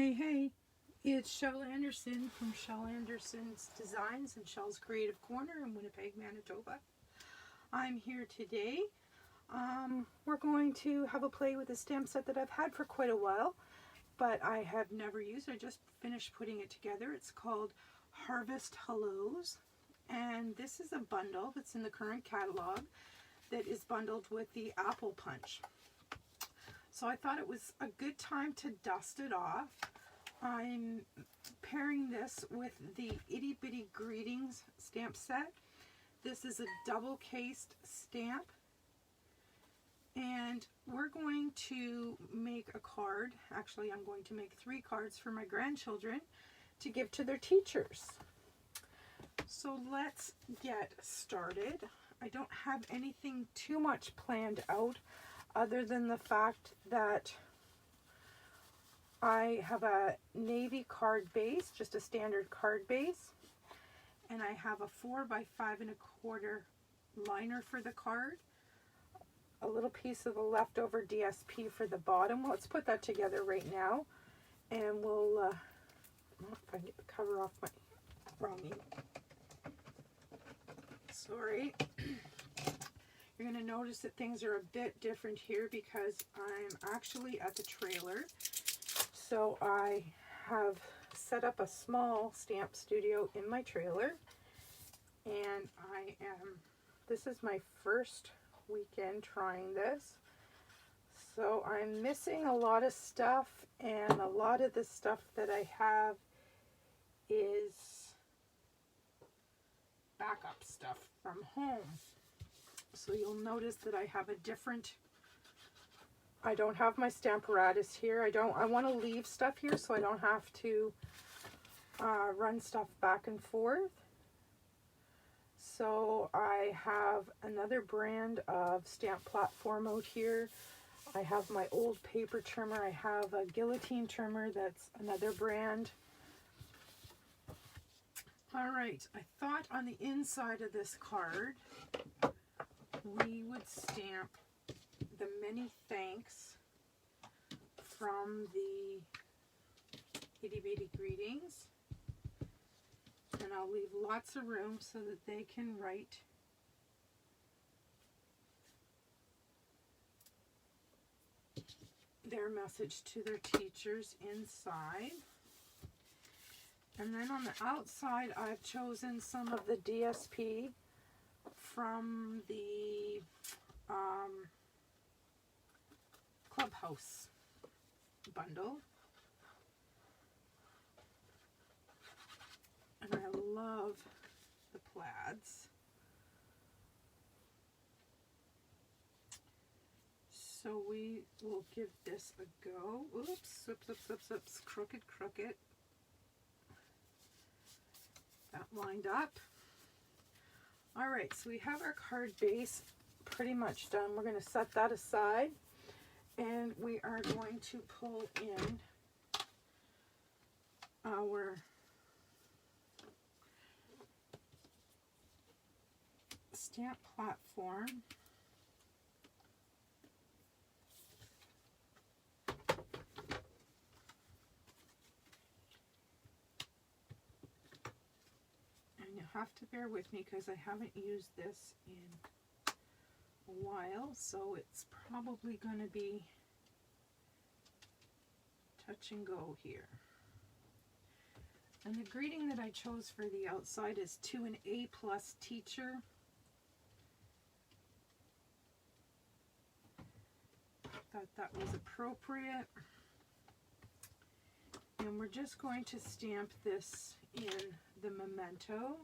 Hey, it's Shel Anderson from Shel Anderson's Designs and Shel's Creative Corner in Winnipeg, Manitoba. I'm here today. We're going to have a play with a stamp set that I've had for quite a while, but I have never used. I just finished putting it together. It's called Harvest Hellos, and this is a bundle that's in the current catalog that is bundled with the Apple Punch. So I thought it was a good time to dust it off. I'm pairing this with the Itty Bitty Greetings stamp set. This is a double cased stamp, and we're going to make a card. Actually, I'm going to make 3 cards for my grandchildren to give to their teachers. So let's get started. I don't have anything too much planned out, other than the fact that I have a navy card base, just a standard card base, and I have a 4x5¼ liner for the card, a little piece of the leftover DSP for the bottom. Let's put that together right now, and we'll, I don't know if I can get the cover off my wrong ink. Sorry. You're going to notice that things are a bit different here because I'm actually at the trailer. So I have set up a small stamp studio in my trailer, and this is my first weekend trying this. So I'm missing a lot of stuff, and a lot of the stuff that I have is backup stuff from home. So you'll notice that I have I don't have my Stamparatus here. I want to leave stuff here so I don't have to run stuff back and forth. So I have another brand of stamp platform out here. I have my old paper trimmer. I have a guillotine trimmer that's another brand. All right, I thought on the inside of this card we would stamp the many thanks from the Itty Bitty Greetings, and I'll leave lots of room so that they can write their message to their teachers inside. And then on the outside, I've chosen some of the DSP from the Clubhouse bundle. And I love the plaids. So we will give this a go. Oops, oops, crooked. That lined up. All right, so we have our card base pretty much done. We're going to set that aside, and we are going to pull in our stamp platform. Have to bear with me because I haven't used this in a while, so it's probably going to be touch and go here. And the greeting that I chose for the outside is to an A+ teacher. Thought that was appropriate. And we're just going to stamp this in the memento.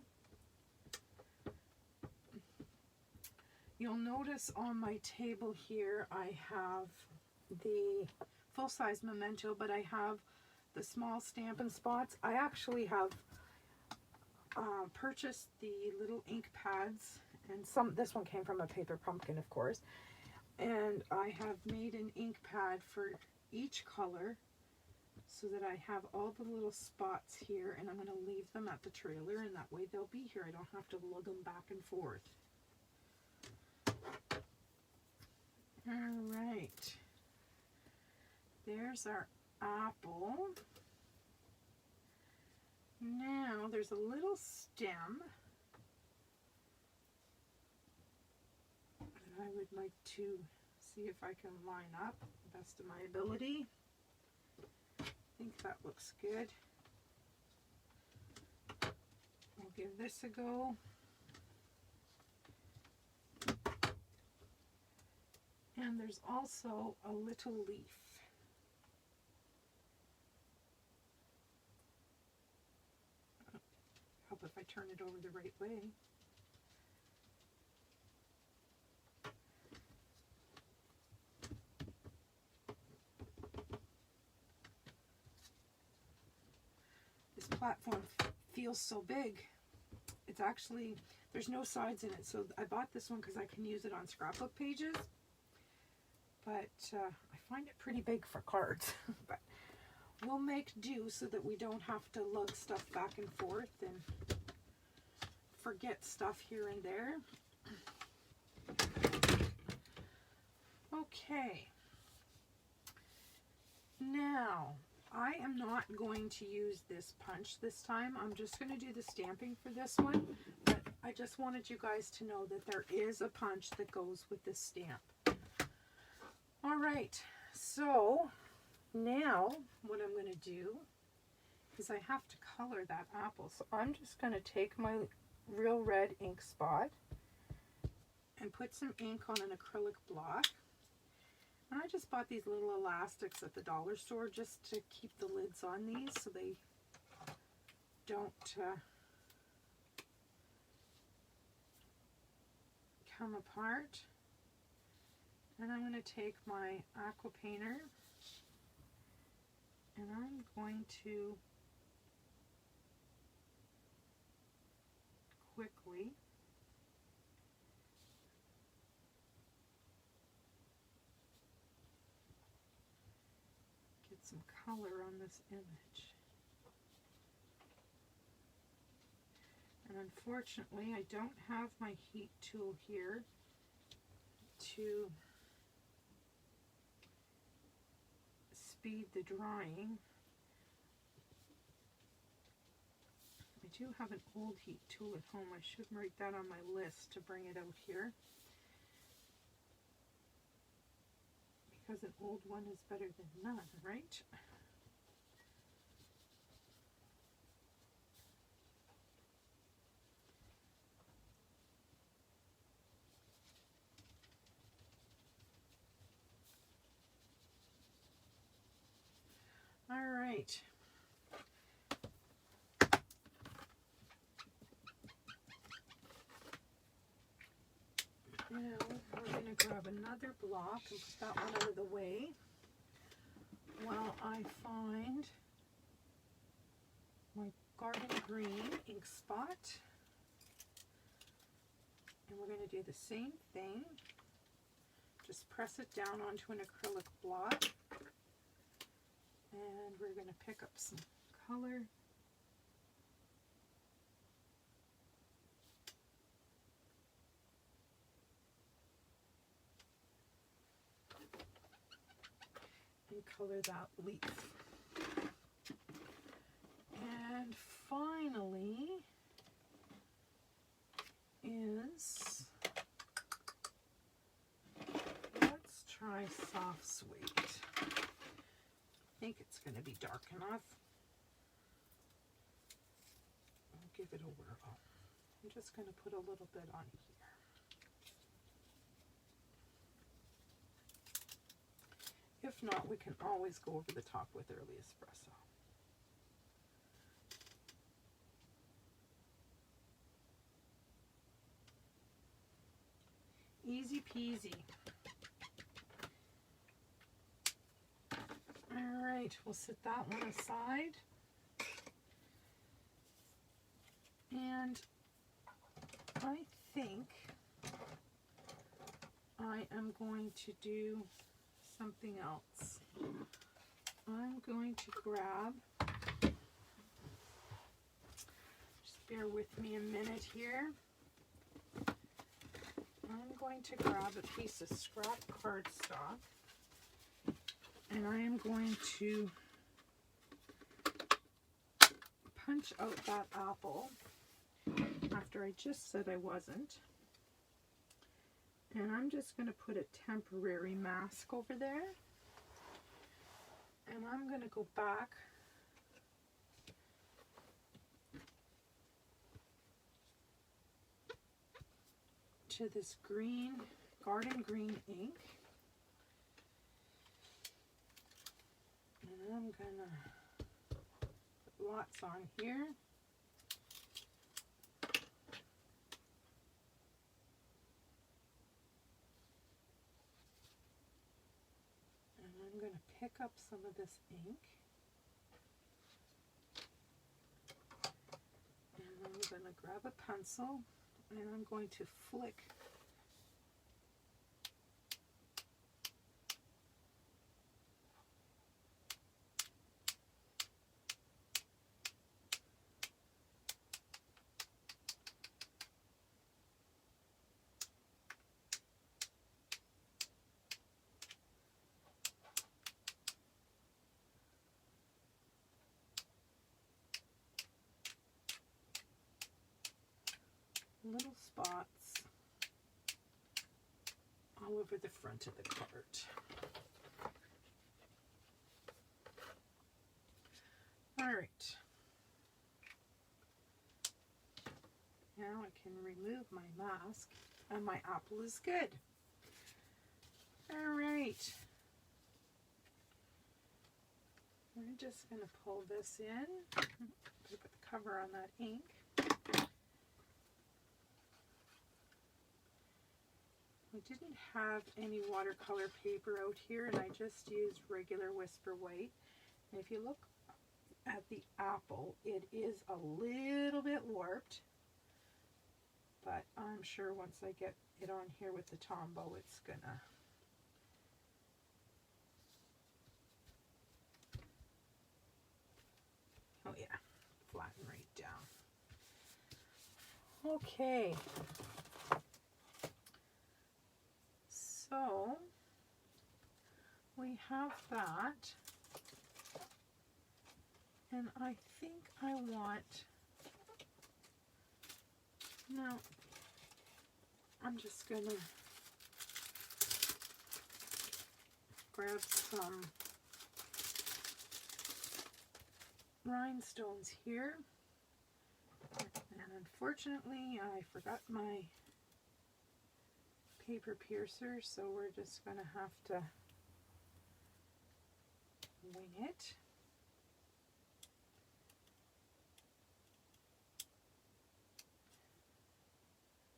You'll notice on my table here I have the full-size memento, but I have the small Stampin' spots. I actually have purchased the little ink pads, and this one came from a paper pumpkin, of course, and I have made an ink pad for each color so that I have all the little spots here, and I'm going to leave them at the trailer, and that way they'll be here. I don't have to lug them back and forth. All right, there's our apple. Now there's a little stem that I would like to see if I can line up the best of my ability. I think that looks good. I'll give this a go. And there's also a little leaf. Help if I turn it over the right way. This platform feels so big. It's actually, there's no sides in it, so I bought this one because I can use it on scrapbook pages. But I find it pretty big for cards. But we'll make do so that we don't have to lug stuff back and forth and forget stuff here and there. Okay. Now, I am not going to use this punch this time. I'm just going to do the stamping for this one. But I just wanted you guys to know that there is a punch that goes with this stamp. All right, so now what I'm going to do is I have to color that apple. So I'm just going to take my real red ink spot and put some ink on an acrylic block. And I just bought these little elastics at the dollar store just to keep the lids on these so they don't come apart. And I'm going to take my aqua painter and I'm going to quickly get some color on this image. And unfortunately, I don't have my heat tool here to speed the drying. I do have an old heat tool at home. I should write that on my list to bring it out here, because an old one is better than none, right? All right. Now we're going to grab another block and put that one out of the way while I find my garden green ink spot. And we're going to do the same thing. Just press it down onto an acrylic block. And we're going to pick up some color. And color that leaf. And finally is, let's try Soft Sweet. I think it's going to be dark enough. I'll give it a whirl. I'm just going to put a little bit on here. If not, we can always go over the top with early espresso. Easy peasy. All right, we'll set that one aside. And I think I am going to do something else. I'm going to grab, just bear with me a minute here. I'm going to grab a piece of scrap cardstock and I am going to punch out that apple after I just said I wasn't. And I'm just going to put a temporary mask over there. And I'm going to go back to this green, garden green ink. And I'm going to put lots on here. And I'm going to pick up some of this ink. And I'm going to grab a pencil and I'm going to flick little spots all over the front of the cart. All right. Now I can remove my mask and my apple is good. All right. We're just going to pull this in. Put the cover on that ink. I didn't have any watercolor paper out here and I just used regular Whisper White. And if you look at the apple, it is a little bit warped, but I'm sure once I get it on here with the Tombow, it's gonna flatten right down. Okay. So we have that, and I think I want, no, I'm just gonna grab some rhinestones here, and unfortunately I forgot my paper piercer, so we're just going to have to wing it.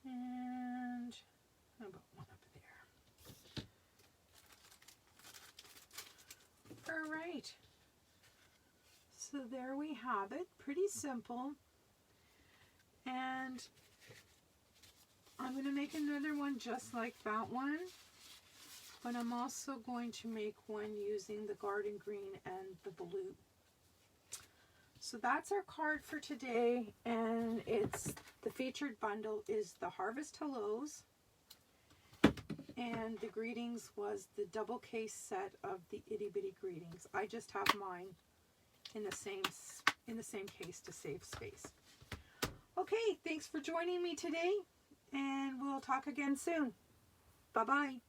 And how about one up there? All right. So there we have it. Pretty simple. And I'm going to make another one just like that one, but I'm also going to make one using the garden green and the blue. So that's our card for today, and it's the featured bundle is the Harvest Hellos, and the greetings was the double case set of the Itty Bitty Greetings. I just have mine in the same case to save space. Okay, thanks for joining me today. And we'll talk again soon. Bye-bye.